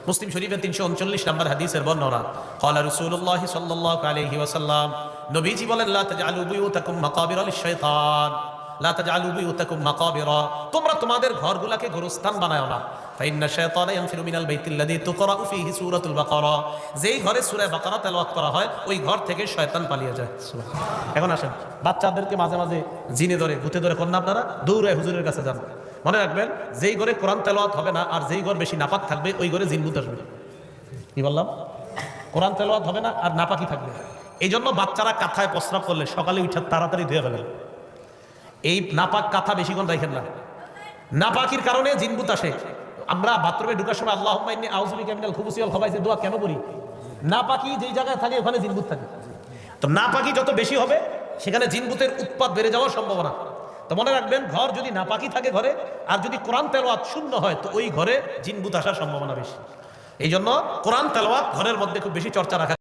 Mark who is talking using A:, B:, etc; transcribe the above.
A: মুসলিম শরীফের 339 নম্বর হাদিসের বর্ণনা, ক্বালা রাসূলুল্লাহ সাল্লাল্লাহু আলাইহি ওয়াসাল্লাম, নবীজি বলেন, লা তাজআলু বুয়ুতাকুম মাকাবিরা লিশ-শাইতান, লা তাজআলু বুয়ুতাকুম মাকাবিরা, তোমরা তোমাদের ঘরগুলোকে গোরস্থান বানায়ো না। ফাইন্না শাইতানা ইয়ানফিরু মিনাল বাইতিল্লাযী তুকরাউ ফীহি সূরাতুল বাকারা, যেই ঘরে সূরা বাকারা তেলাওয়াত করা হয় ওই ঘর থেকে শয়তান পালিয়ে যায়। এখন আসেন, বাচ্চাদেরকে মাঝে মাঝে জিনে ধরে, ভূতে ধরে করেন না আপনারা, দৌড়ে হুজুরের কাছে যান। মনে রাখবেন, যেই ঘরে কোরআন তেলাওয়াত হবে না আর যেই ঘর বেশি নাপাক থাকবে ওই ঘরে জিন ভূত আসবে। কি বললাম? কোরআন তেলাওয়াত হবে না আর নাপাকি থাকবে। এই জন্য বাচ্চারা কাঁথায় প্রস্রাব করলে সকালে উঠে তাড়াতাড়ি ধুয়ে ফেলেন। এই নাপাক কাঁথা বেশিক্ষণ রাখেন না, নাপাকির কারণে জিন ভূত আসে। আমরা বাথরুমে ঢোকার সময় আল্লাহুম্মা ইন্নী আউযু বিকা মিনাল খুবুসি ওয়াল খাবাইসের দোয়া কেন করি? নাপাকি যেই জায়গায় থাকে ওখানে জিন ভূত থাকে। তো নাপাকি যত বেশি হবে সেখানে জিন ভূতের উৎপাত বেড়ে যাওয়ার সম্ভাবনা। তো মনে রাখবেন, ঘর যদি নাপাকি থাকে ঘরে আর যদি কোরআন তেলাওয়াত শূন্য হয় তো ওই ঘরে জিন ভূত আসার সম্ভাবনা বেশি। এই জন্য কোরআন তেলাওয়াত ঘরের মধ্যে খুব বেশি চর্চা রাখা।